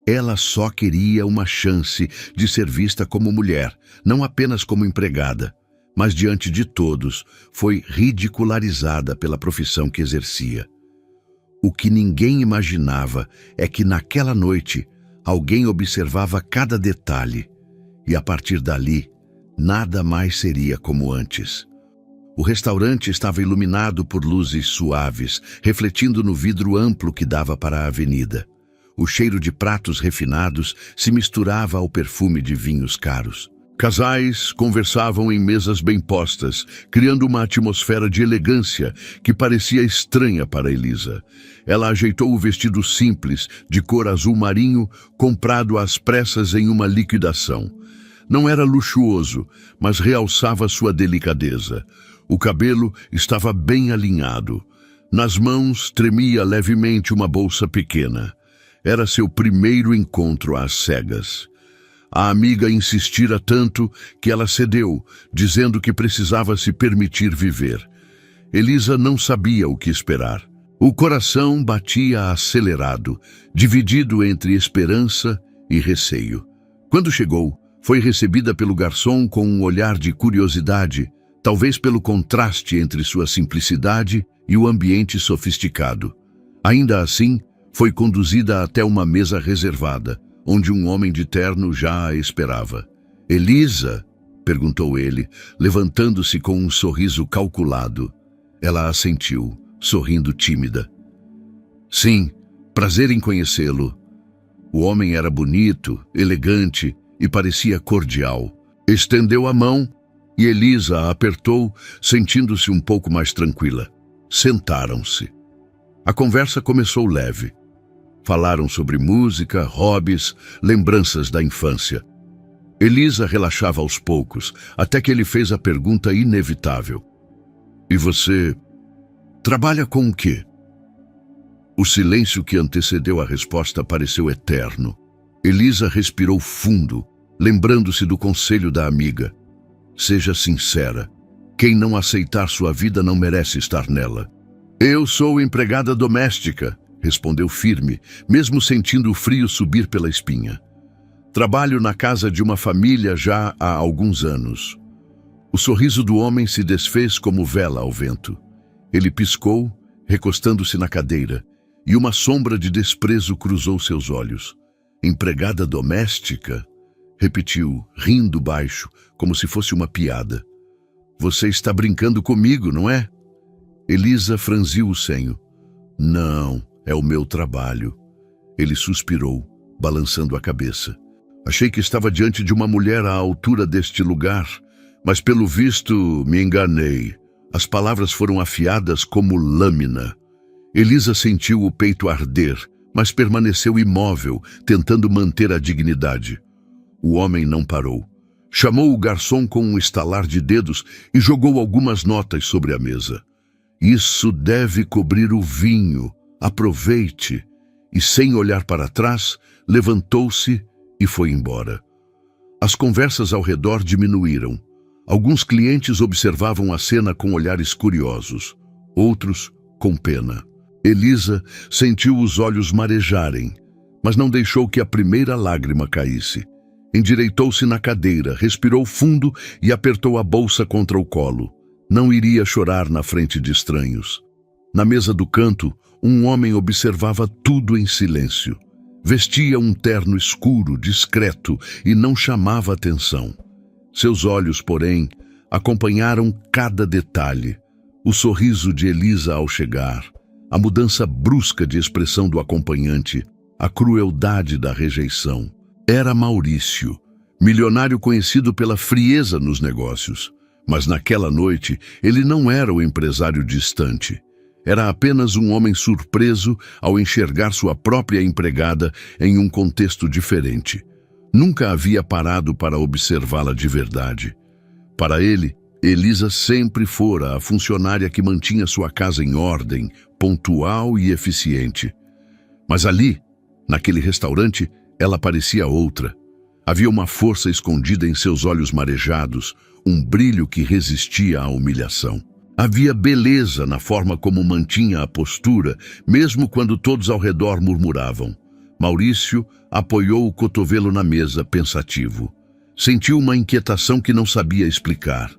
Ela só queria uma chance de ser vista como mulher, não apenas como empregada, mas diante de todos foi ridicularizada pela profissão que exercia. O que ninguém imaginava é que naquela noite alguém observava cada detalhe e a partir dali nada mais seria como antes. O restaurante estava iluminado por luzes suaves, refletindo no vidro amplo que dava para a avenida. O cheiro de pratos refinados se misturava ao perfume de vinhos caros. Casais conversavam em mesas bem postas, criando uma atmosfera de elegância que parecia estranha para Elisa. Ela ajeitou o vestido simples, de cor azul marinho, comprado às pressas em uma liquidação. Não era luxuoso, mas realçava sua delicadeza. O cabelo estava bem alinhado. Nas mãos tremia levemente uma bolsa pequena. Era seu primeiro encontro às cegas. A amiga insistira tanto que ela cedeu, dizendo que precisava se permitir viver. Elisa não sabia o que esperar. O coração batia acelerado, dividido entre esperança e receio. Quando chegou, foi recebida pelo garçom com um olhar de curiosidade, talvez pelo contraste entre sua simplicidade e o ambiente sofisticado. Ainda assim, foi conduzida até uma mesa reservada, onde um homem de terno já a esperava. "Elisa?", perguntou ele, levantando-se com um sorriso calculado. Ela assentiu, sorrindo tímida. "Sim, prazer em conhecê-lo." O homem era bonito, elegante e parecia cordial. Estendeu a mão e Elisa a apertou, sentindo-se um pouco mais tranquila. Sentaram-se. A conversa começou leve. Falaram sobre música, hobbies, lembranças da infância. Elisa relaxava aos poucos, até que ele fez a pergunta inevitável. "E você trabalha com o quê?" O silêncio que antecedeu a resposta pareceu eterno. Elisa respirou fundo, lembrando-se do conselho da amiga. "Seja sincera. Quem não aceitar sua vida não merece estar nela." "Eu sou empregada doméstica", respondeu firme, mesmo sentindo o frio subir pela espinha. "Trabalho na casa de uma família já há alguns anos." O sorriso do homem se desfez como vela ao vento. Ele piscou, recostando-se na cadeira, e uma sombra de desprezo cruzou seus olhos. "Empregada doméstica?", repetiu, rindo baixo, como se fosse uma piada. "Você está brincando comigo, não é?" Elisa franziu o senho. "Não, é o meu trabalho." Ele suspirou, balançando a cabeça. "Achei que estava diante de uma mulher à altura deste lugar, mas pelo visto me enganei." As palavras foram afiadas como lâmina. Elisa sentiu o peito arder, mas permaneceu imóvel, tentando manter a dignidade. O homem não parou. Chamou o garçom com um estalar de dedos e jogou algumas notas sobre a mesa. "Isso deve cobrir o vinho. Aproveite." E sem olhar para trás, levantou-se e foi embora. As conversas ao redor diminuíram. Alguns clientes observavam a cena com olhares curiosos, outros com pena. Elisa sentiu os olhos marejarem, mas não deixou que a primeira lágrima caísse. Endireitou-se na cadeira, respirou fundo e apertou a bolsa contra o colo. Não iria chorar na frente de estranhos. Na mesa do canto, um homem observava tudo em silêncio. Vestia um terno escuro, discreto, e não chamava atenção. Seus olhos, porém, acompanharam cada detalhe. O sorriso de Elisa ao chegar, a mudança brusca de expressão do acompanhante, a crueldade da rejeição. Era Maurício, milionário conhecido pela frieza nos negócios. Mas naquela noite, ele não era o empresário distante. Era apenas um homem surpreso ao enxergar sua própria empregada em um contexto diferente. Nunca havia parado para observá-la de verdade. Para ele, Elisa sempre fora a funcionária que mantinha sua casa em ordem, pontual e eficiente. Mas ali, naquele restaurante, ela parecia outra. Havia uma força escondida em seus olhos marejados, um brilho que resistia à humilhação. Havia beleza na forma como mantinha a postura, mesmo quando todos ao redor murmuravam. Maurício apoiou o cotovelo na mesa, pensativo. Sentiu uma inquietação que não sabia explicar.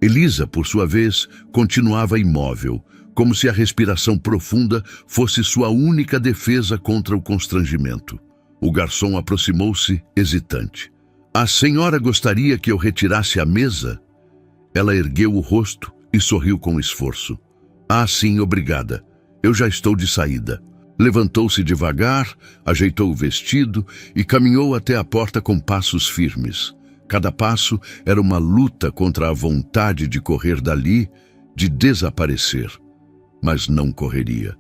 Elisa, por sua vez, continuava imóvel, como se a respiração profunda fosse sua única defesa contra o constrangimento. O garçom aproximou-se, hesitante. A senhora gostaria que eu retirasse a mesa? Ela ergueu o rosto e sorriu com esforço. Ah, sim, obrigada. Eu já estou de saída. Levantou-se devagar, ajeitou o vestido e caminhou até a porta com passos firmes. Cada passo era uma luta contra a vontade de correr dali, de desaparecer. Mas não correria.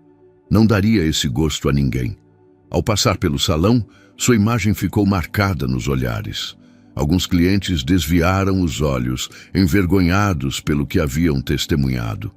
Não daria esse gosto a ninguém. Ao passar pelo salão, sua imagem ficou marcada nos olhares. Alguns clientes desviaram os olhos, envergonhados pelo que haviam testemunhado.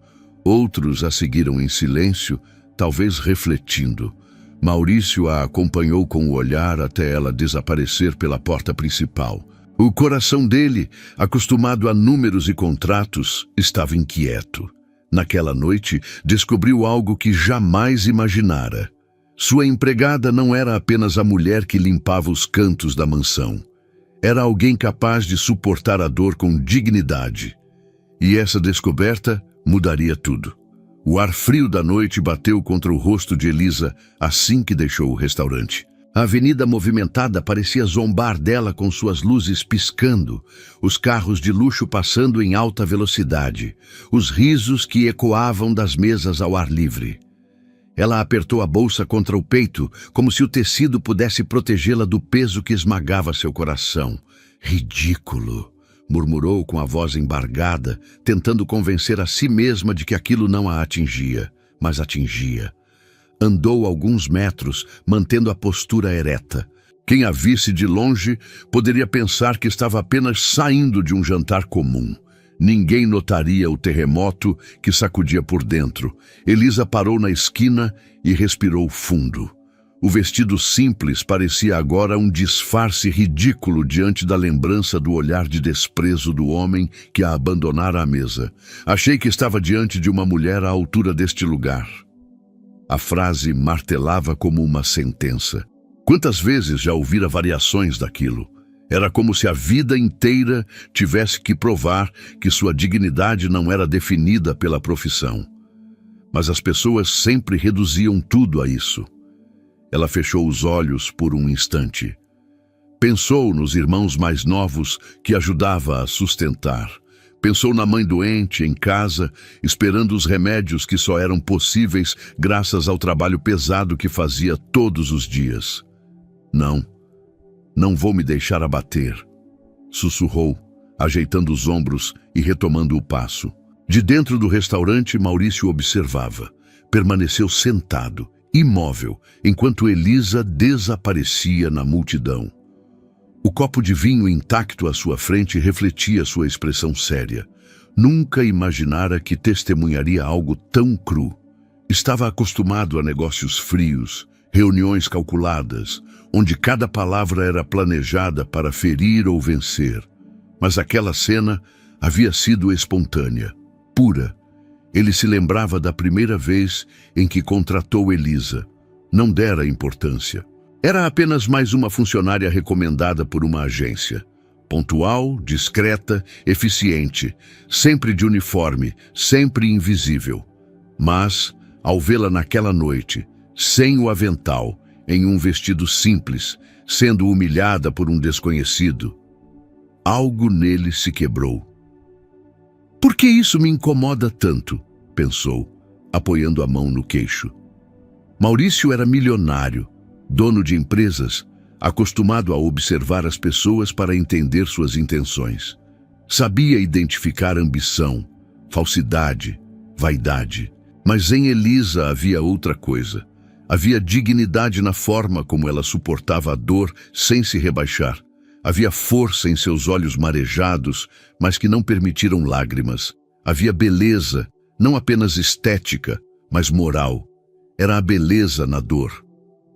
Outros a seguiram em silêncio, talvez refletindo. Maurício a acompanhou com o olhar até ela desaparecer pela porta principal. O coração dele, acostumado a números e contratos, estava inquieto. Naquela noite, descobriu algo que jamais imaginara. Sua empregada não era apenas a mulher que limpava os cantos da mansão. Era alguém capaz de suportar a dor com dignidade. E essa descoberta mudaria tudo. O ar frio da noite bateu contra o rosto de Elisa assim que deixou o restaurante. A avenida movimentada parecia zombar dela com suas luzes piscando, os carros de luxo passando em alta velocidade, os risos que ecoavam das mesas ao ar livre. Ela apertou a bolsa contra o peito, como se o tecido pudesse protegê-la do peso que esmagava seu coração. Ridículo, murmurou com a voz embargada, tentando convencer a si mesma de que aquilo não a atingia, mas atingia. Andou alguns metros, mantendo a postura ereta. Quem a visse de longe poderia pensar que estava apenas saindo de um jantar comum. Ninguém notaria o terremoto que sacudia por dentro. Elisa parou na esquina e respirou fundo. O vestido simples parecia agora um disfarce ridículo diante da lembrança do olhar de desprezo do homem que a abandonara à mesa. Achei que estava diante de uma mulher à altura deste lugar. A frase martelava como uma sentença. Quantas vezes já ouvira variações daquilo? Era como se a vida inteira tivesse que provar que sua dignidade não era definida pela profissão. Mas as pessoas sempre reduziam tudo a isso. Ela fechou os olhos por um instante. Pensou nos irmãos mais novos que ajudava a sustentar. Pensou na mãe doente, em casa, esperando os remédios que só eram possíveis graças ao trabalho pesado que fazia todos os dias. Não vou me deixar abater, sussurrou, ajeitando os ombros e retomando o passo. De dentro do restaurante, Maurício observava. Permaneceu sentado, imóvel, enquanto Elisa desaparecia na multidão. O copo de vinho intacto à sua frente refletia sua expressão séria. Nunca imaginara que testemunharia algo tão cru. Estava acostumado a negócios frios, reuniões calculadas, onde cada palavra era planejada para ferir ou vencer. Mas aquela cena havia sido espontânea, pura. Ele se lembrava da primeira vez em que contratou Elisa. Não dera importância. Era apenas mais uma funcionária recomendada por uma agência. Pontual, discreta, eficiente, sempre de uniforme, sempre invisível. Mas, ao vê-la naquela noite, sem o avental, em um vestido simples, sendo humilhada por um desconhecido, algo nele se quebrou. Por que isso me incomoda tanto? Pensou, apoiando a mão no queixo. Maurício era milionário, dono de empresas, acostumado a observar as pessoas para entender suas intenções. Sabia identificar ambição, falsidade, vaidade. Mas em Elisa havia outra coisa. Havia dignidade na forma como ela suportava a dor sem se rebaixar. Havia força em seus olhos marejados, mas que não permitiram lágrimas. Havia beleza, não apenas estética, mas moral. Era a beleza na dor.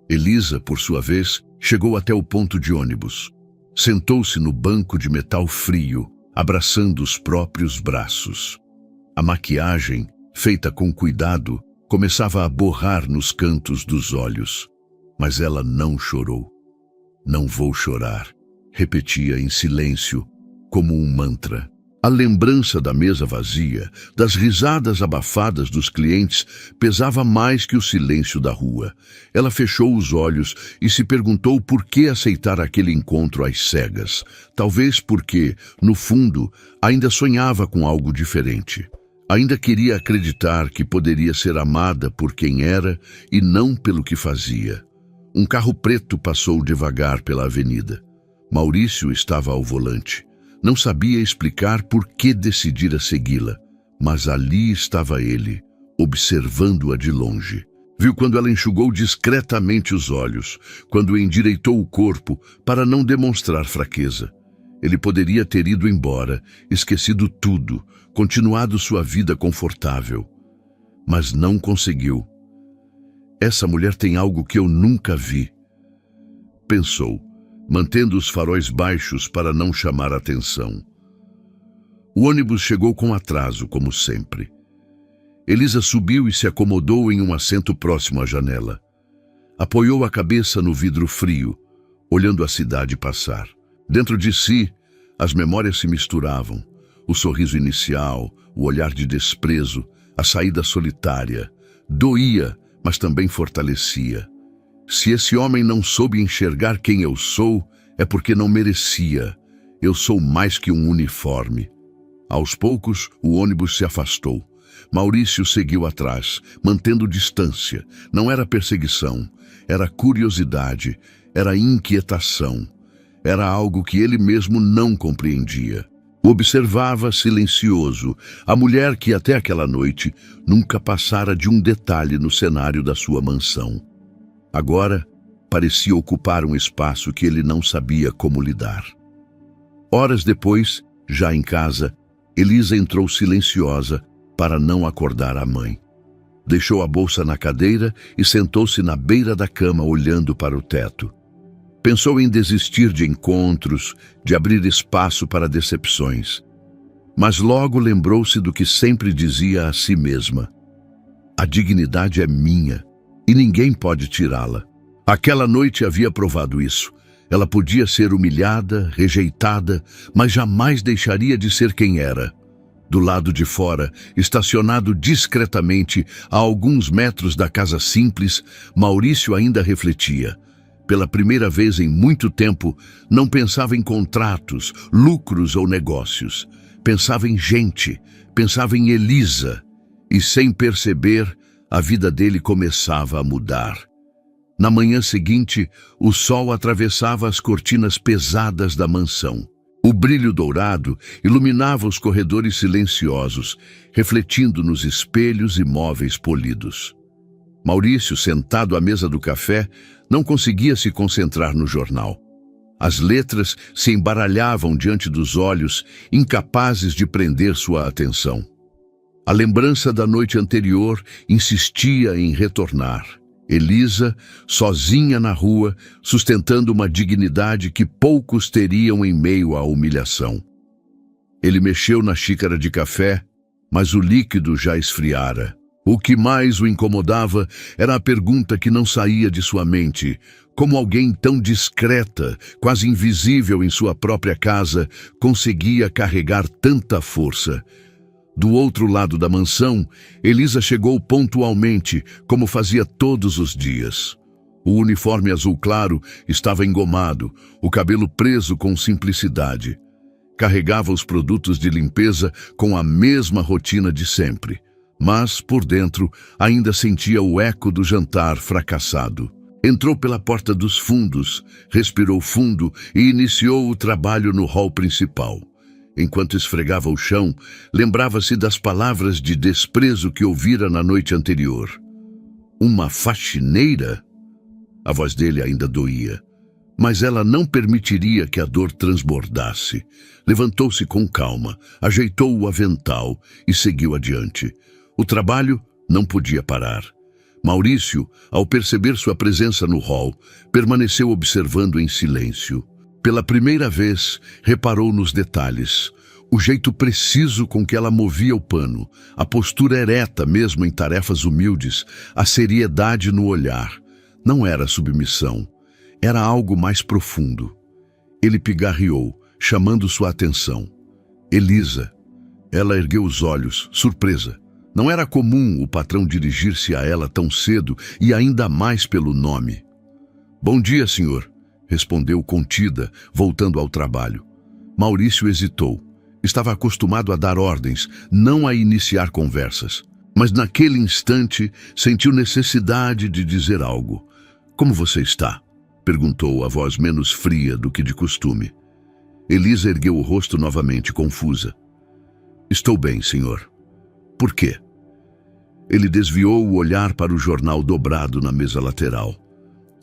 Elisa, por sua vez, chegou até o ponto de ônibus. Sentou-se no banco de metal frio, abraçando os próprios braços. A maquiagem, feita com cuidado, começava a borrar nos cantos dos olhos. Mas ela não chorou. Não vou chorar, repetia em silêncio, como um mantra. A lembrança da mesa vazia, das risadas abafadas dos clientes, pesava mais que o silêncio da rua. Ela fechou os olhos e se perguntou por que aceitar aquele encontro às cegas. Talvez porque, no fundo, ainda sonhava com algo diferente. Ainda queria acreditar que poderia ser amada por quem era e não pelo que fazia. Um carro preto passou devagar pela avenida. Maurício estava ao volante. Não sabia explicar por que decidira segui-la, mas ali estava ele, observando-a de longe. Viu quando ela enxugou discretamente os olhos, quando endireitou o corpo para não demonstrar fraqueza. Ele poderia ter ido embora, esquecido tudo, continuado sua vida confortável. Mas não conseguiu. Essa mulher tem algo que eu nunca vi, pensou, mantendo os faróis baixos para não chamar atenção. O ônibus chegou com atraso, como sempre. Elisa subiu e se acomodou em um assento próximo à janela. Apoiou a cabeça no vidro frio, olhando a cidade passar. Dentro de si, as memórias se misturavam. O sorriso inicial, o olhar de desprezo, a saída solitária. Doía, mas também fortalecia. Se esse homem não soube enxergar quem eu sou, é porque não merecia. Eu sou mais que um uniforme. Aos poucos, o ônibus se afastou. Maurício seguiu atrás, mantendo distância. Não era perseguição, era curiosidade, era inquietação. Era algo que ele mesmo não compreendia. Observava silencioso a mulher que até aquela noite nunca passara de um detalhe no cenário da sua mansão. Agora, parecia ocupar um espaço que ele não sabia como lidar. Horas depois, já em casa, Elisa entrou silenciosa para não acordar a mãe. Deixou a bolsa na cadeira e sentou-se na beira da cama olhando para o teto. Pensou em desistir de encontros, de abrir espaço para decepções. Mas logo lembrou-se do que sempre dizia a si mesma. A dignidade é minha e ninguém pode tirá-la. Aquela noite havia provado isso. Ela podia ser humilhada, rejeitada, mas jamais deixaria de ser quem era. Do lado de fora, estacionado discretamente a alguns metros da casa simples, Maurício ainda refletia. Pela primeira vez em muito tempo, não pensava em contratos, lucros ou negócios. Pensava em gente, pensava em Elisa. E sem perceber, a vida dele começava a mudar. Na manhã seguinte, o sol atravessava as cortinas pesadas da mansão. O brilho dourado iluminava os corredores silenciosos, refletindo nos espelhos e móveis polidos. Maurício, sentado à mesa do café, não conseguia se concentrar no jornal. As letras se embaralhavam diante dos olhos, incapazes de prender sua atenção. A lembrança da noite anterior insistia em retornar. Elisa, sozinha na rua, sustentando uma dignidade que poucos teriam em meio à humilhação. Ele mexeu na xícara de café, mas o líquido já esfriara. O que mais o incomodava era a pergunta que não saía de sua mente. Como alguém tão discreta, quase invisível em sua própria casa, conseguia carregar tanta força? Do outro lado da mansão, Elisa chegou pontualmente, como fazia todos os dias. O uniforme azul claro estava engomado, o cabelo preso com simplicidade. Carregava os produtos de limpeza com a mesma rotina de sempre. Mas, por dentro, ainda sentia o eco do jantar fracassado. Entrou pela porta dos fundos, respirou fundo e iniciou o trabalho no hall principal. Enquanto esfregava o chão, lembrava-se das palavras de desprezo que ouvira na noite anterior. Uma faxineira? A voz dele ainda doía, mas ela não permitiria que a dor transbordasse. Levantou-se com calma, ajeitou o avental e seguiu adiante. O trabalho não podia parar. Maurício, ao perceber sua presença no hall, permaneceu observando em silêncio. Pela primeira vez, reparou nos detalhes. O jeito preciso com que ela movia o pano, a postura ereta mesmo em tarefas humildes, a seriedade no olhar. Não era submissão, era algo mais profundo. Ele pigarreou, chamando sua atenção. Elisa. Ela ergueu os olhos, surpresa. Não era comum o patrão dirigir-se a ela tão cedo e ainda mais pelo nome. Bom dia, senhor, respondeu contida, voltando ao trabalho. Maurício hesitou. Estava acostumado a dar ordens, não a iniciar conversas. Mas naquele instante sentiu necessidade de dizer algo. Como você está? Perguntou a voz menos fria do que de costume. Elisa ergueu o rosto novamente, confusa. Estou bem, senhor. Por quê? Ele desviou o olhar para o jornal dobrado na mesa lateral.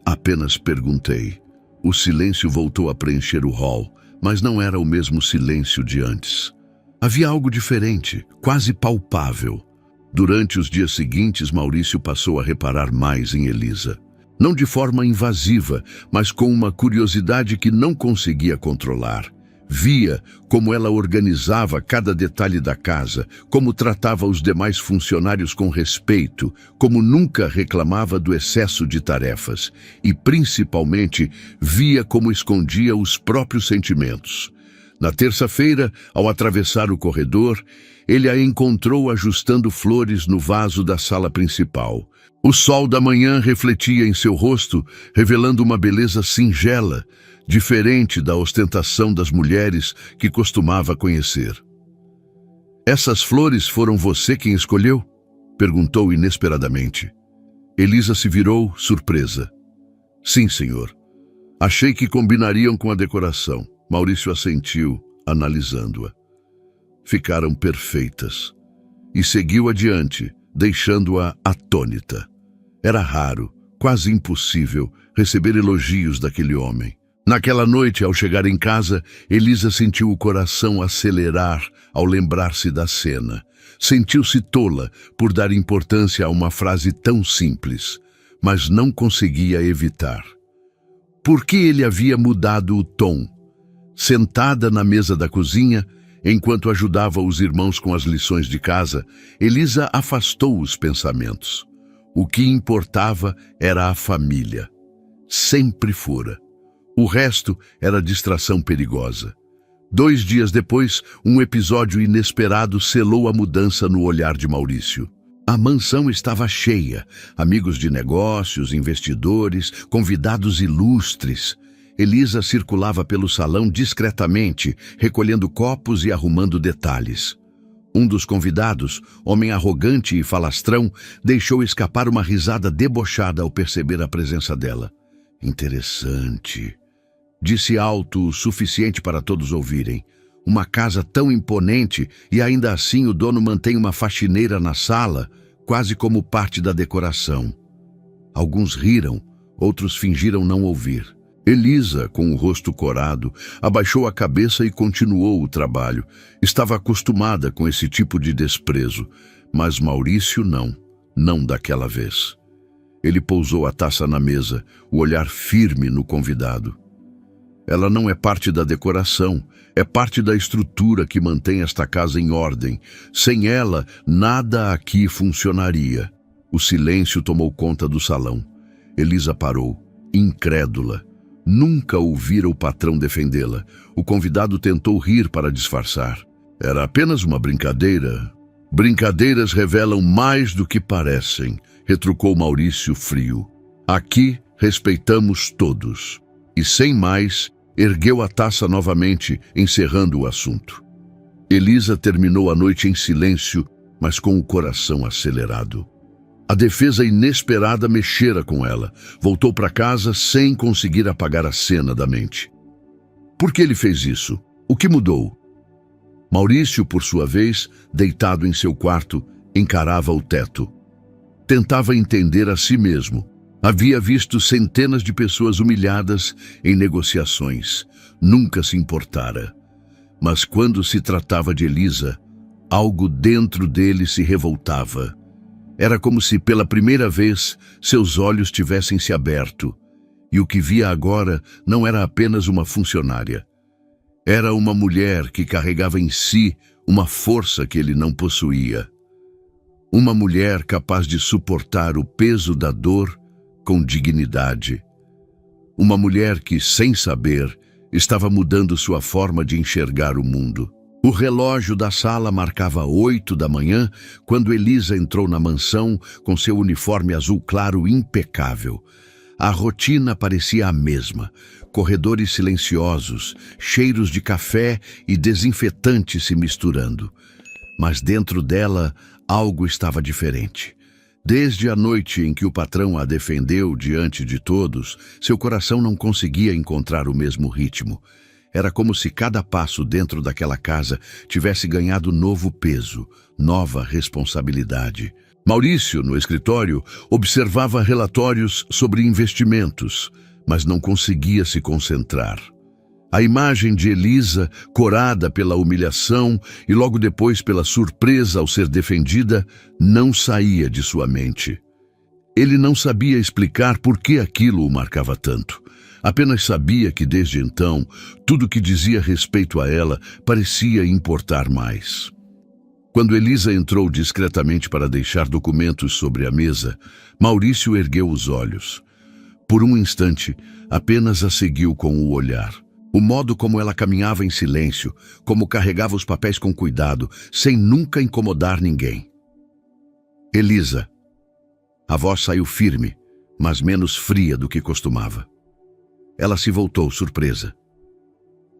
Apenas perguntei. O silêncio voltou a preencher o hall, mas não era o mesmo silêncio de antes. Havia algo diferente, quase palpável. Durante os dias seguintes, Maurício passou a reparar mais em Elisa. Não de forma invasiva, mas com uma curiosidade que não conseguia controlar. Via como ela organizava cada detalhe da casa, como tratava os demais funcionários com respeito, como nunca reclamava do excesso de tarefas e, principalmente, via como escondia os próprios sentimentos. Na terça-feira, ao atravessar o corredor, ele a encontrou ajustando flores no vaso da sala principal. O sol da manhã refletia em seu rosto, revelando uma beleza singela, diferente da ostentação das mulheres que costumava conhecer. Essas flores foram você quem escolheu? Perguntou inesperadamente. Elisa se virou, surpresa. Sim, senhor. Achei que combinariam com a decoração. Maurício assentiu, analisando-a. Ficaram perfeitas. E seguiu adiante, deixando-a atônita. Era raro, quase impossível, receber elogios daquele homem. Naquela noite, ao chegar em casa, Elisa sentiu o coração acelerar ao lembrar-se da cena. Sentiu-se tola por dar importância a uma frase tão simples, mas não conseguia evitar. Por que ele havia mudado o tom? Sentada na mesa da cozinha, enquanto ajudava os irmãos com as lições de casa, Elisa afastou os pensamentos. O que importava era a família. Sempre fora. O resto era distração perigosa. 2 dias depois, um episódio inesperado selou a mudança no olhar de Maurício. A mansão estava cheia, amigos de negócios, investidores, convidados ilustres. Elisa circulava pelo salão discretamente, recolhendo copos e arrumando detalhes. Um dos convidados, homem arrogante e falastrão, deixou escapar uma risada debochada ao perceber a presença dela. Interessante, disse alto o suficiente para todos ouvirem. Uma casa tão imponente e ainda assim o dono mantém uma faxineira na sala, quase como parte da decoração. Alguns riram, outros fingiram não ouvir. Elisa, com o rosto corado, abaixou a cabeça e continuou o trabalho. Estava acostumada com esse tipo de desprezo, mas Maurício não daquela vez. Ele pousou a taça na mesa, o olhar firme no convidado. Ela não é parte da decoração, é parte da estrutura que mantém esta casa em ordem. Sem ela, nada aqui funcionaria. O silêncio tomou conta do salão. Elisa parou, incrédula. Nunca ouvira o patrão defendê-la. O convidado tentou rir para disfarçar. Era apenas uma brincadeira. Brincadeiras revelam mais do que parecem, retrucou Maurício frio. Aqui respeitamos todos. E sem mais, ergueu a taça novamente, encerrando o assunto. Elisa terminou a noite em silêncio, mas com o coração acelerado. A defesa inesperada mexera com ela. Voltou para casa sem conseguir apagar a cena da mente. Por que ele fez isso? O que mudou? Maurício, por sua vez, deitado em seu quarto, encarava o teto. Tentava entender a si mesmo. Havia visto centenas de pessoas humilhadas em negociações. Nunca se importara. Mas quando se tratava de Elisa, algo dentro dele se revoltava. Era como se, pela primeira vez, seus olhos tivessem se aberto. E o que via agora não era apenas uma funcionária. Era uma mulher que carregava em si uma força que ele não possuía. Uma mulher capaz de suportar o peso da dor com dignidade. Uma mulher que, sem saber, estava mudando sua forma de enxergar o mundo. O relógio da sala marcava 8 da manhã quando Elisa entrou na mansão com seu uniforme azul claro impecável. A rotina parecia a mesma: corredores silenciosos, cheiros de café e desinfetante se misturando. Mas dentro dela, algo estava diferente. Desde a noite em que o patrão a defendeu diante de todos, seu coração não conseguia encontrar o mesmo ritmo. Era como se cada passo dentro daquela casa tivesse ganhado novo peso, nova responsabilidade. Maurício, no escritório, observava relatórios sobre investimentos, mas não conseguia se concentrar. A imagem de Elisa, corada pela humilhação e logo depois pela surpresa ao ser defendida, não saía de sua mente. Ele não sabia explicar por que aquilo o marcava tanto. Apenas sabia que desde então, tudo que dizia respeito a ela parecia importar mais. Quando Elisa entrou discretamente para deixar documentos sobre a mesa, Maurício ergueu os olhos. Por um instante, apenas a seguiu com o olhar. O modo como ela caminhava em silêncio, como carregava os papéis com cuidado, sem nunca incomodar ninguém. Elisa. A voz saiu firme, mas menos fria do que costumava. Ela se voltou, surpresa.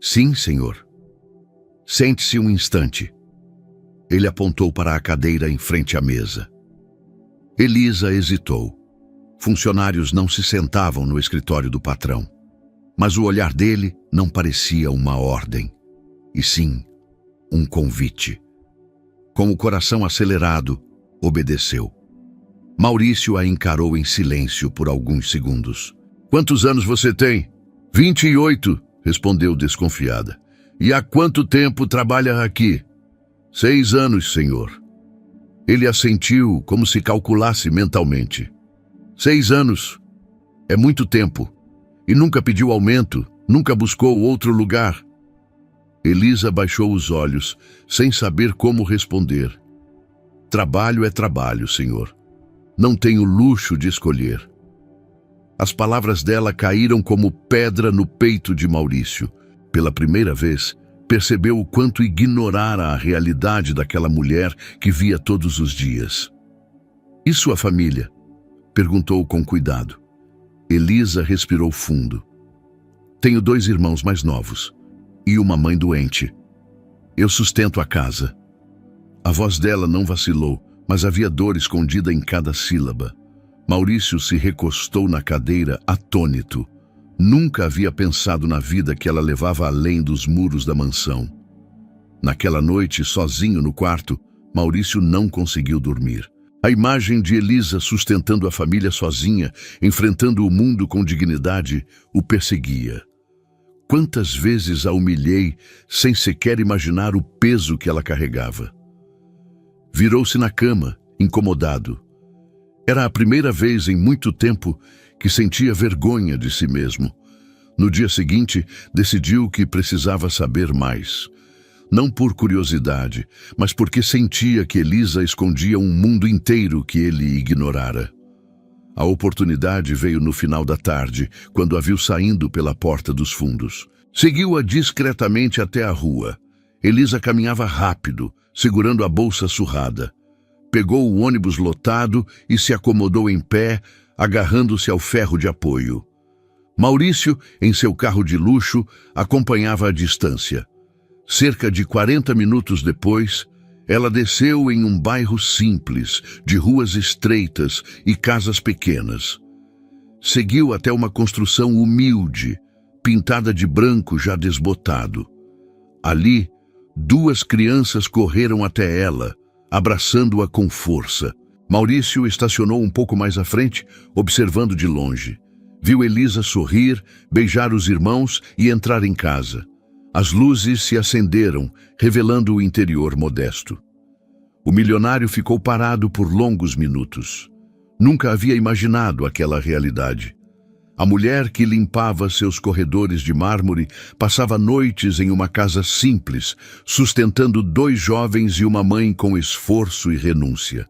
Sim, senhor. Sente-se um instante. Ele apontou para a cadeira em frente à mesa. Elisa hesitou. Funcionários não se sentavam no escritório do patrão. Mas o olhar dele não parecia uma ordem, e sim um convite. Com o coração acelerado, obedeceu. Maurício a encarou em silêncio por alguns segundos. Quantos anos você tem? 28, respondeu desconfiada. E há quanto tempo trabalha aqui? 6 anos, senhor. Ele assentiu como se calculasse mentalmente. 6 anos. É muito tempo. E nunca pediu aumento, nunca buscou outro lugar. Elisa baixou os olhos, sem saber como responder. Trabalho é trabalho, senhor. Não tenho luxo de escolher. As palavras dela caíram como pedra no peito de Maurício. Pela primeira vez, percebeu o quanto ignorara a realidade daquela mulher que via todos os dias. E sua família? Perguntou com cuidado. Elisa respirou fundo. Tenho 2 irmãos mais novos e uma mãe doente. Eu sustento a casa. A voz dela não vacilou, mas havia dor escondida em cada sílaba. Maurício se recostou na cadeira, atônito. Nunca havia pensado na vida que ela levava além dos muros da mansão. Naquela noite, sozinho no quarto, Maurício não conseguiu dormir. A imagem de Elisa sustentando a família sozinha, enfrentando o mundo com dignidade, o perseguia. Quantas vezes a humilhei sem sequer imaginar o peso que ela carregava. Virou-se na cama, incomodado. Era a primeira vez em muito tempo que sentia vergonha de si mesmo. No dia seguinte, decidiu que precisava saber mais. Não por curiosidade, mas porque sentia que Elisa escondia um mundo inteiro que ele ignorara. A oportunidade veio no final da tarde, quando a viu saindo pela porta dos fundos. Seguiu-a discretamente até a rua. Elisa caminhava rápido, segurando a bolsa surrada. Pegou o ônibus lotado e se acomodou em pé, agarrando-se ao ferro de apoio. Maurício, em seu carro de luxo, acompanhava à distância. Cerca de 40 minutos depois, ela desceu em um bairro simples, de ruas estreitas e casas pequenas. Seguiu até uma construção humilde, pintada de branco já desbotado. Ali, 2 crianças correram até ela, abraçando-a com força. Maurício estacionou um pouco mais à frente, observando de longe. Viu Elisa sorrir, beijar os irmãos e entrar em casa. As luzes se acenderam, revelando o interior modesto. O milionário ficou parado por longos minutos. Nunca havia imaginado aquela realidade. A mulher que limpava seus corredores de mármore passava noites em uma casa simples, sustentando 2 jovens e uma mãe com esforço e renúncia.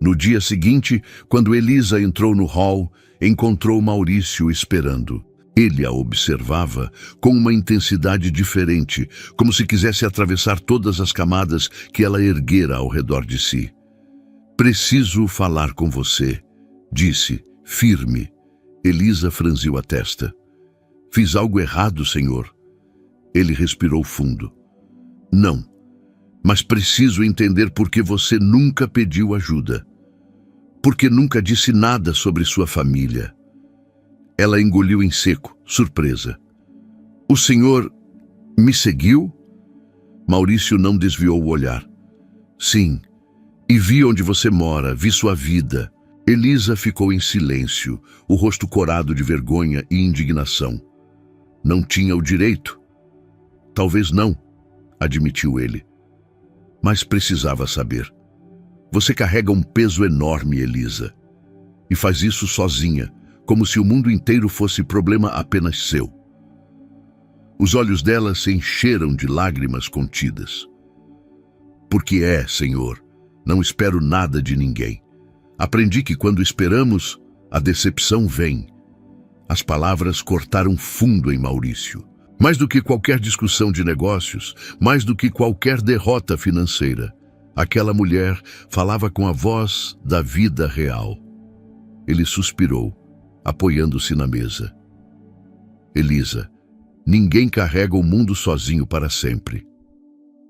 No dia seguinte, quando Elisa entrou no hall, encontrou Maurício esperando. Ele a observava com uma intensidade diferente, como se quisesse atravessar todas as camadas que ela erguera ao redor de si. "Preciso falar com você", disse, firme. Elisa franziu a testa. "Fiz algo errado, senhor?" Ele respirou fundo. "Não, mas preciso entender por que você nunca pediu ajuda. Por que nunca disse nada sobre sua família?" Ela engoliu em seco, surpresa. "O senhor me seguiu?" Maurício não desviou o olhar. "Sim, e vi onde você mora, vi sua vida." Elisa ficou em silêncio, o rosto corado de vergonha e indignação. "Não tinha o direito?" "Talvez não", admitiu ele. "Mas precisava saber. Você carrega um peso enorme, Elisa. E faz isso sozinha, como se o mundo inteiro fosse problema apenas seu." Os olhos dela se encheram de lágrimas contidas. "Porque senhor, não espero nada de ninguém. Aprendi que quando esperamos, a decepção vem." As palavras cortaram fundo em Maurício. Mais do que qualquer discussão de negócios, mais do que qualquer derrota financeira, aquela mulher falava com a voz da vida real. Ele suspirou, apoiando-se na mesa. "Elisa, ninguém carrega o mundo sozinho para sempre."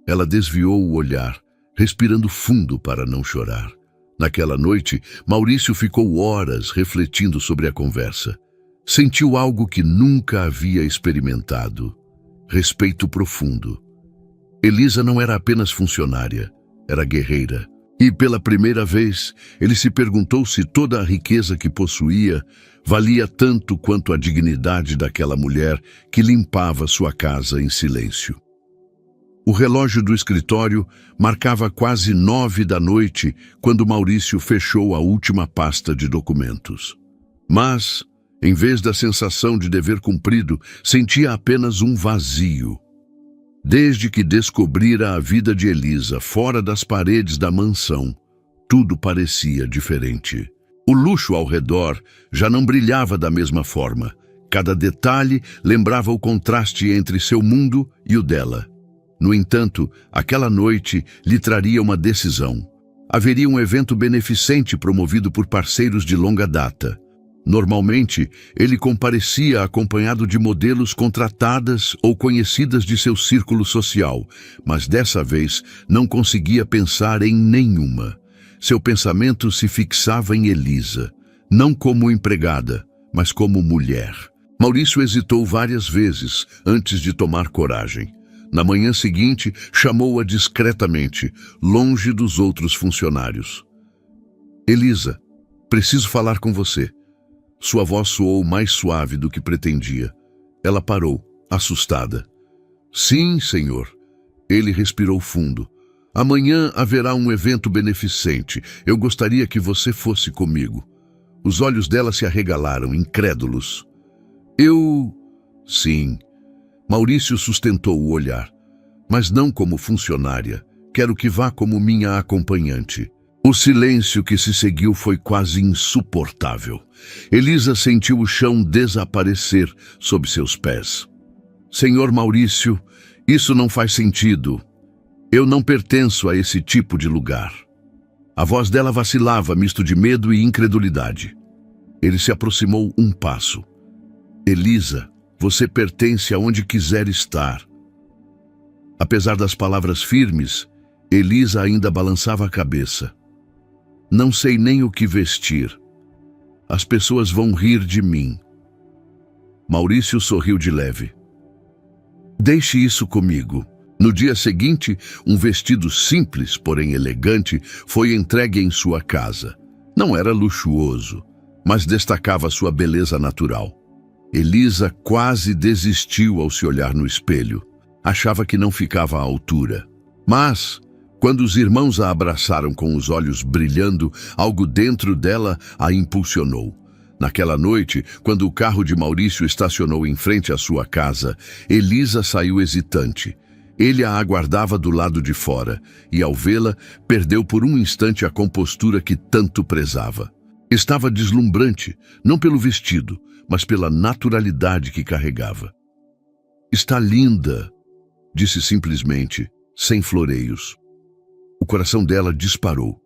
Ela desviou o olhar, respirando fundo para não chorar. Naquela noite, Maurício ficou horas refletindo sobre a conversa. Sentiu algo que nunca havia experimentado: respeito profundo. Elisa não era apenas funcionária, era guerreira. E pela primeira vez, ele se perguntou se toda a riqueza que possuía valia tanto quanto a dignidade daquela mulher que limpava sua casa em silêncio. O relógio do escritório marcava quase 9 da noite quando Maurício fechou a última pasta de documentos. Mas, em vez da sensação de dever cumprido, sentia apenas um vazio. Desde que descobrira a vida de Elisa fora das paredes da mansão, tudo parecia diferente. O luxo ao redor já não brilhava da mesma forma. Cada detalhe lembrava o contraste entre seu mundo e o dela. No entanto, aquela noite lhe traria uma decisão. Haveria um evento beneficente promovido por parceiros de longa data. Normalmente, ele comparecia acompanhado de modelos contratadas ou conhecidas de seu círculo social, mas dessa vez não conseguia pensar em nenhuma. Seu pensamento se fixava em Elisa, não como empregada, mas como mulher. Maurício hesitou várias vezes antes de tomar coragem. Na manhã seguinte, chamou-a discretamente, longe dos outros funcionários. "Elisa, preciso falar com você." Sua voz soou mais suave do que pretendia. Ela parou, assustada. "Sim, senhor." Ele respirou fundo. "Amanhã haverá um evento beneficente. Eu gostaria que você fosse comigo." Os olhos dela se arregalaram, incrédulos. "Eu..." "Sim." Maurício sustentou o olhar. "Mas não como funcionária. Quero que vá como minha acompanhante." O silêncio que se seguiu foi quase insuportável. Elisa sentiu o chão desaparecer sob seus pés. "Senhor Maurício, isso não faz sentido. Eu não pertenço a esse tipo de lugar." A voz dela vacilava, misto de medo e incredulidade. Ele se aproximou um passo. "Elisa, você pertence aonde quiser estar." Apesar das palavras firmes, Elisa ainda balançava a cabeça. "Não sei nem o que vestir. As pessoas vão rir de mim." Maurício sorriu de leve. "Deixe isso comigo." No dia seguinte, um vestido simples, porém elegante, foi entregue em sua casa. Não era luxuoso, mas destacava sua beleza natural. Elisa quase desistiu ao se olhar no espelho. Achava que não ficava à altura. Mas, quando os irmãos a abraçaram com os olhos brilhando, algo dentro dela a impulsionou. Naquela noite, quando o carro de Maurício estacionou em frente à sua casa, Elisa saiu hesitante. Ele a aguardava do lado de fora, e ao vê-la, perdeu por um instante a compostura que tanto prezava. Estava deslumbrante, não pelo vestido, mas pela naturalidade que carregava. "Está linda", disse simplesmente, sem floreios. O coração dela disparou.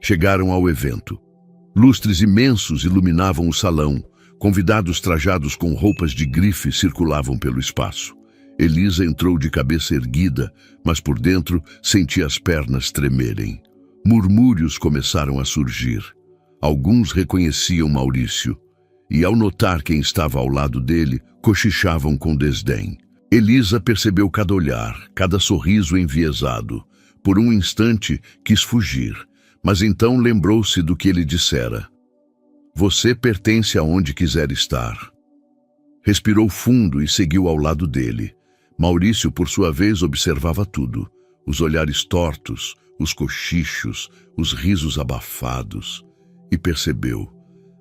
Chegaram ao evento. Lustres imensos iluminavam o salão. Convidados trajados com roupas de grife circulavam pelo espaço. Elisa entrou de cabeça erguida, mas por dentro sentia as pernas tremerem. Murmúrios começaram a surgir. Alguns reconheciam Maurício, e ao notar quem estava ao lado dele, cochichavam com desdém. Elisa percebeu cada olhar, cada sorriso enviesado. Por um instante, quis fugir, mas então lembrou-se do que ele dissera. "Você pertence aonde quiser estar." Respirou fundo e seguiu ao lado dele. Maurício, por sua vez, observava tudo. Os olhares tortos, os cochichos, os risos abafados. E percebeu.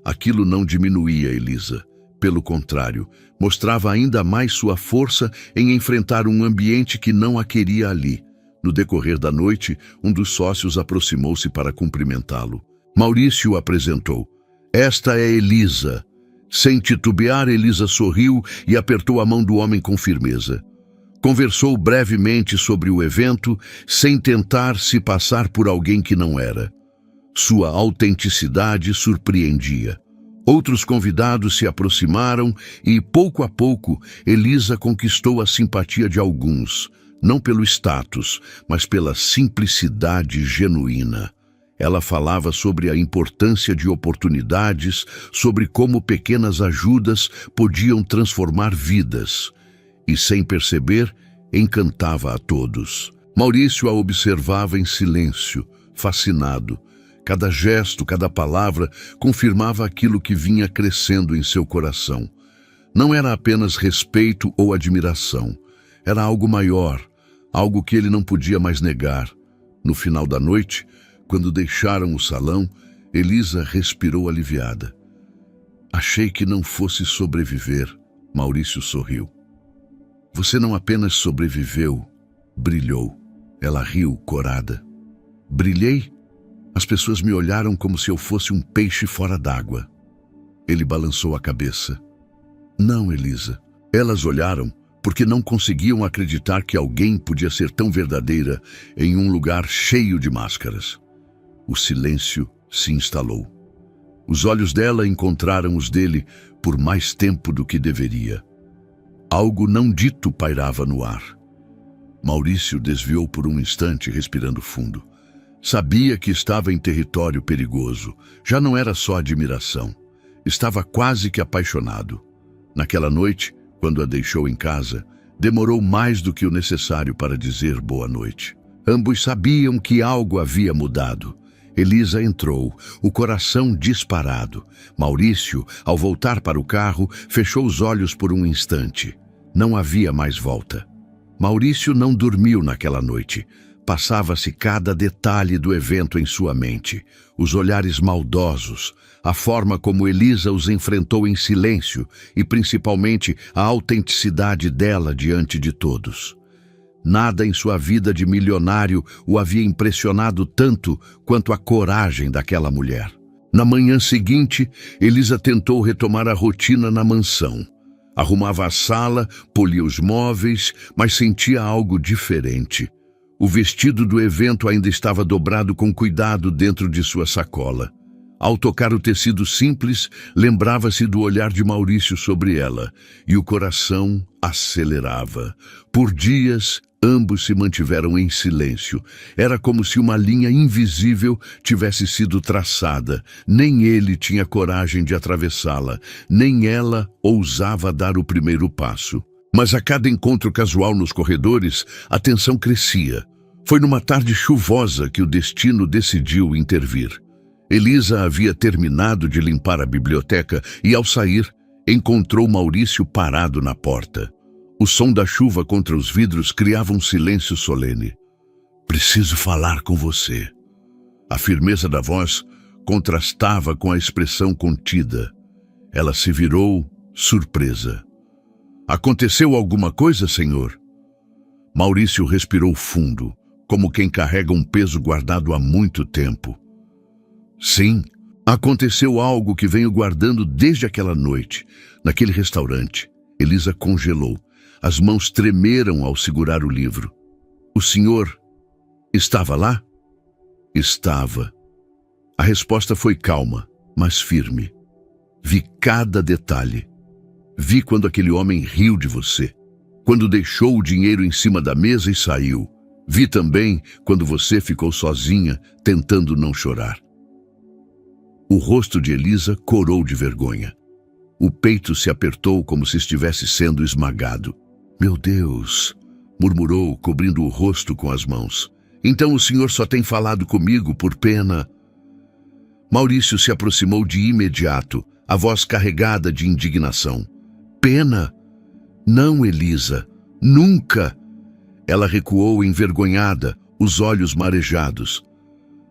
Aquilo não diminuía Elisa. Pelo contrário, mostrava ainda mais sua força em enfrentar um ambiente que não a queria ali. No decorrer da noite, um dos sócios aproximou-se para cumprimentá-lo. Maurício o apresentou. "Esta é Elisa." Sem titubear, Elisa sorriu e apertou a mão do homem com firmeza. Conversou brevemente sobre o evento, sem tentar se passar por alguém que não era. Sua autenticidade surpreendia. Outros convidados se aproximaram e, pouco a pouco, Elisa conquistou a simpatia de alguns, não pelo status, mas pela simplicidade genuína. Ela falava sobre a importância de oportunidades, sobre como pequenas ajudas podiam transformar vidas. E, sem perceber, encantava a todos. Maurício a observava em silêncio, fascinado. Cada gesto, cada palavra confirmava aquilo que vinha crescendo em seu coração. Não era apenas respeito ou admiração. Era algo maior, algo que ele não podia mais negar. No final da noite, quando deixaram o salão, Elisa respirou aliviada. "Achei que não fosse sobreviver." Maurício sorriu. "Você não apenas sobreviveu, brilhou." Ela riu, corada. "Brilhei?" As pessoas me olharam como se eu fosse um peixe fora d'água. Ele balançou a cabeça. "Não, Elisa." Elas olharam porque não conseguiam acreditar que alguém podia ser tão verdadeira em um lugar cheio de máscaras. O silêncio se instalou. Os olhos dela encontraram os dele por mais tempo do que deveria. Algo não dito pairava no ar. Maurício desviou por um instante, respirando fundo. Sabia que estava em território perigoso. Já não era só admiração. Estava quase que apaixonado. Naquela noite, quando a deixou em casa, demorou mais do que o necessário para dizer boa noite. Ambos sabiam que algo havia mudado. Elisa entrou, o coração disparado. Maurício, ao voltar para o carro, fechou os olhos por um instante. Não havia mais volta. Maurício não dormiu naquela noite. Passava-se cada detalhe do evento em sua mente. Os olhares maldosos, a forma como Elisa os enfrentou em silêncio e, principalmente, a autenticidade dela diante de todos. Nada em sua vida de milionário o havia impressionado tanto quanto a coragem daquela mulher. Na manhã seguinte, Elisa tentou retomar a rotina na mansão. Arrumava a sala, polia os móveis, mas sentia algo diferente. O vestido do evento ainda estava dobrado com cuidado dentro de sua sacola. Ao tocar o tecido simples, lembrava-se do olhar de Maurício sobre ela, e o coração acelerava. Por dias, ambos se mantiveram em silêncio. Era como se uma linha invisível tivesse sido traçada. Nem ele tinha coragem de atravessá-la, nem ela ousava dar o primeiro passo. Mas a cada encontro casual nos corredores, a tensão crescia. Foi numa tarde chuvosa que o destino decidiu intervir. Elisa havia terminado de limpar a biblioteca e, ao sair, encontrou Maurício parado na porta. O som da chuva contra os vidros criava um silêncio solene. "Preciso falar com você." A firmeza da voz contrastava com a expressão contida. Ela se virou, surpresa. "Aconteceu alguma coisa, senhor?" Maurício respirou fundo, como quem carrega um peso guardado há muito tempo. Sim, aconteceu algo que venho guardando desde aquela noite, naquele restaurante. Elisa congelou. As mãos tremeram ao segurar o livro. O senhor estava lá? Estava. A resposta foi calma, mas firme. Vi cada detalhe. Vi quando aquele homem riu de você, quando deixou o dinheiro em cima da mesa e saiu. Vi também quando você ficou sozinha, tentando não chorar. O rosto de Elisa corou de vergonha. O peito se apertou como se estivesse sendo esmagado. Meu Deus, murmurou, cobrindo o rosto com as mãos. Então o senhor só tem falado comigo por pena? Maurício se aproximou de imediato, a voz carregada de indignação. Pena? Não, Elisa, nunca! Ela recuou envergonhada, os olhos marejados.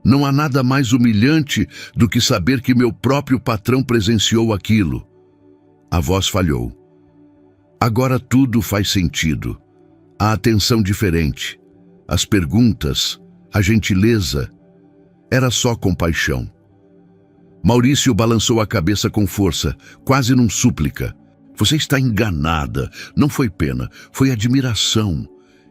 Não há nada mais humilhante do que saber que meu próprio patrão presenciou aquilo. A voz falhou. Agora tudo faz sentido. A atenção diferente, as perguntas, a gentileza. Era só compaixão. Maurício balançou a cabeça com força, quase num súplica. Você está enganada. Não foi pena, foi admiração.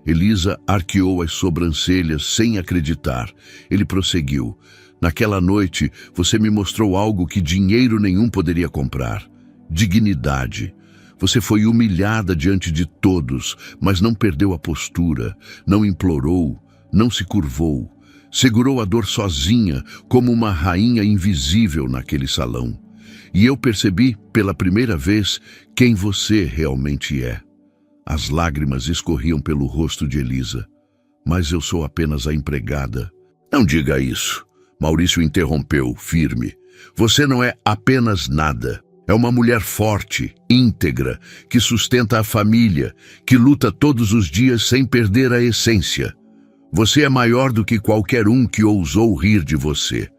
Elisa arqueou as sobrancelhas sem acreditar. Ele prosseguiu. Naquela noite, você me mostrou algo que dinheiro nenhum poderia comprar. Dignidade. Você foi humilhada diante de todos, mas não perdeu a postura, não implorou, não se curvou. Segurou a dor sozinha, como uma rainha invisível naquele salão. E eu percebi, pela primeira vez, quem você realmente é. As lágrimas escorriam pelo rosto de Elisa. Mas eu sou apenas a empregada. Não diga isso. Maurício interrompeu, firme. Você não é apenas nada. É uma mulher forte, íntegra, que sustenta a família, que luta todos os dias sem perder a essência. Você é maior do que qualquer um que ousou rir de você.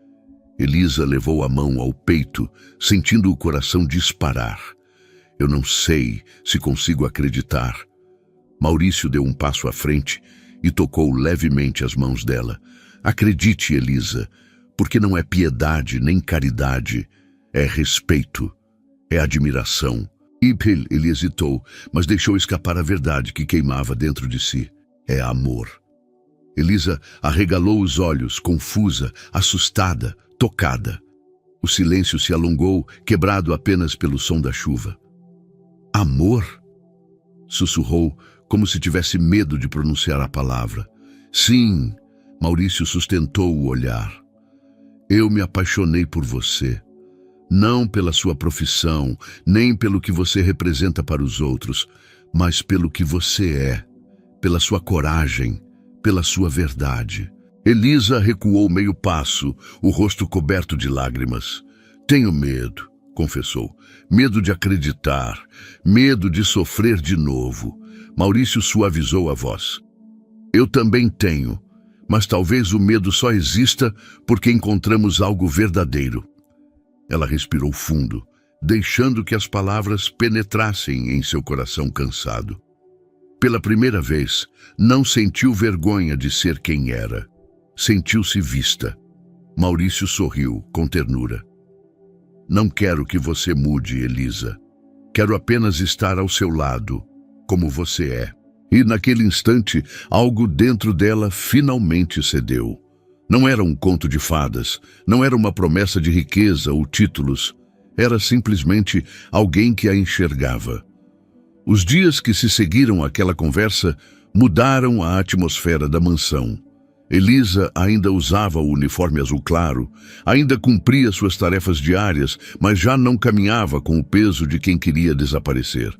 Elisa levou a mão ao peito, sentindo o coração disparar. Eu não sei se consigo acreditar. Maurício deu um passo à frente e tocou levemente as mãos dela. Acredite, Elisa, porque não é piedade nem caridade, é respeito, é admiração. Ele hesitou, mas deixou escapar a verdade que queimava dentro de si. É amor. Elisa arregalou os olhos, confusa, assustada, tocada. O silêncio se alongou, quebrado apenas pelo som da chuva. Amor? Sussurrou, como se tivesse medo de pronunciar a palavra. Sim, Maurício sustentou o olhar. Eu me apaixonei por você. Não pela sua profissão, nem pelo que você representa para os outros, mas pelo que você é, pela sua coragem, pela sua verdade. Elisa recuou meio passo, o rosto coberto de lágrimas. Tenho medo, confessou. Medo de acreditar, medo de sofrer de novo. Maurício suavizou a voz. Eu também tenho, mas talvez o medo só exista porque encontramos algo verdadeiro. Ela respirou fundo, deixando que as palavras penetrassem em seu coração cansado. Pela primeira vez, não sentiu vergonha de ser quem era. Sentiu-se vista. Maurício sorriu, com ternura. Não quero que você mude, Elisa. Quero apenas estar ao seu lado, como você é. E naquele instante, algo dentro dela finalmente cedeu. Não era um conto de fadas, não era uma promessa de riqueza ou títulos. Era simplesmente alguém que a enxergava. Os dias que se seguiram àquela conversa mudaram a atmosfera da mansão. Elisa ainda usava o uniforme azul claro, ainda cumpria suas tarefas diárias, mas já não caminhava com o peso de quem queria desaparecer.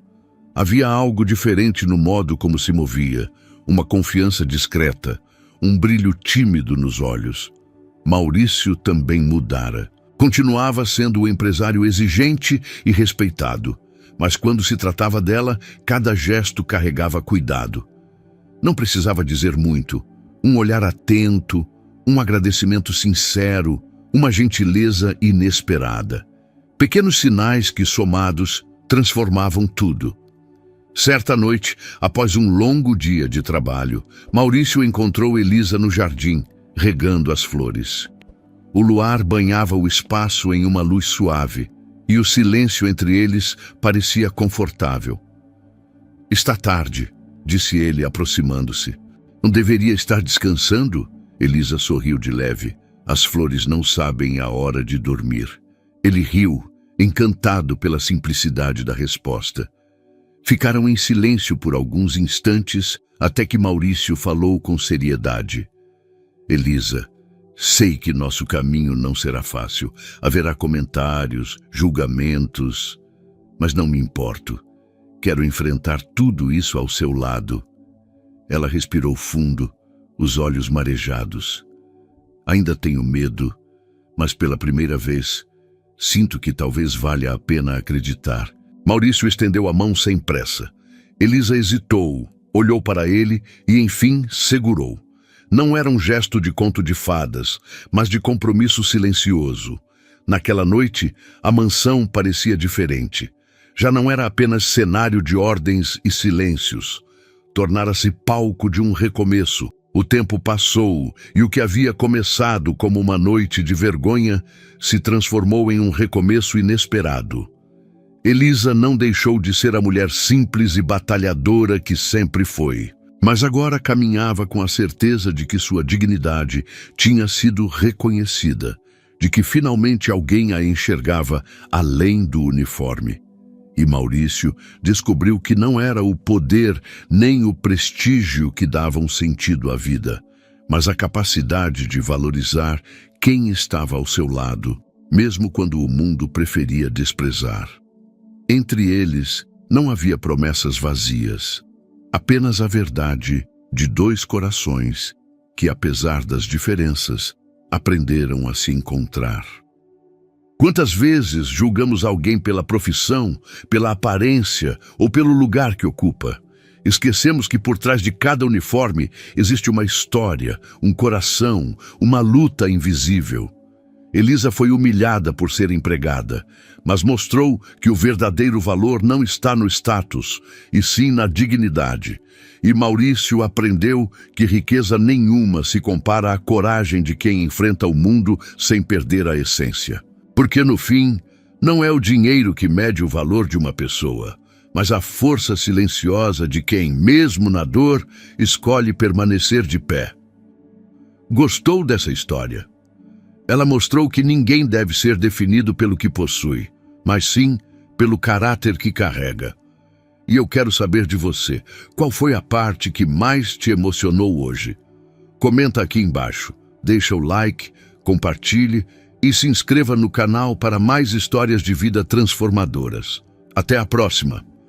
Havia algo diferente no modo como se movia, uma confiança discreta, um brilho tímido nos olhos. Maurício também mudara. Continuava sendo o empresário exigente e respeitado, mas quando se tratava dela, cada gesto carregava cuidado. Não precisava dizer muito. Um olhar atento, um agradecimento sincero, uma gentileza inesperada. Pequenos sinais que, somados, transformavam tudo. Certa noite, após um longo dia de trabalho, Maurício encontrou Elisa no jardim, regando as flores. O luar banhava o espaço em uma luz suave, e o silêncio entre eles parecia confortável. "Está tarde", disse ele, aproximando-se. "Não deveria estar descansando?" Elisa sorriu de leve. "As flores não sabem a hora de dormir." Ele riu, encantado pela simplicidade da resposta. Ficaram em silêncio por alguns instantes, até que Maurício falou com seriedade. "Elisa, sei que nosso caminho não será fácil. Haverá comentários, julgamentos, mas não me importo. Quero enfrentar tudo isso ao seu lado." Ela respirou fundo, os olhos marejados. "Ainda tenho medo, mas pela primeira vez, sinto que talvez valha a pena acreditar." Maurício estendeu a mão sem pressa. Elisa hesitou, olhou para ele e, enfim, segurou. Não era um gesto de conto de fadas, mas de compromisso silencioso. Naquela noite, a mansão parecia diferente. Já não era apenas cenário de ordens e silêncios. Tornara-se palco de um recomeço. O tempo passou e o que havia começado como uma noite de vergonha se transformou em um recomeço inesperado. Elisa não deixou de ser a mulher simples e batalhadora que sempre foi, mas agora caminhava com a certeza de que sua dignidade tinha sido reconhecida, de que finalmente alguém a enxergava além do uniforme. E Maurício descobriu que não era o poder nem o prestígio que davam sentido à vida, mas a capacidade de valorizar quem estava ao seu lado, mesmo quando o mundo preferia desprezar. Entre eles, não havia promessas vazias, apenas a verdade de dois corações que, apesar das diferenças, aprenderam a se encontrar. Quantas vezes julgamos alguém pela profissão, pela aparência ou pelo lugar que ocupa? Esquecemos que por trás de cada uniforme existe uma história, um coração, uma luta invisível. Elisa foi humilhada por ser empregada, mas mostrou que o verdadeiro valor não está no status, e sim na dignidade. E Maurício aprendeu que riqueza nenhuma se compara à coragem de quem enfrenta o mundo sem perder a essência. Porque, no fim, não é o dinheiro que mede o valor de uma pessoa, mas a força silenciosa de quem, mesmo na dor, escolhe permanecer de pé. Gostou dessa história? Ela mostrou que ninguém deve ser definido pelo que possui, mas sim pelo caráter que carrega. E eu quero saber de você, qual foi a parte que mais te emocionou hoje? Comenta aqui embaixo, deixa o like, compartilhe e se inscreva no canal para mais histórias de vida transformadoras. Até a próxima!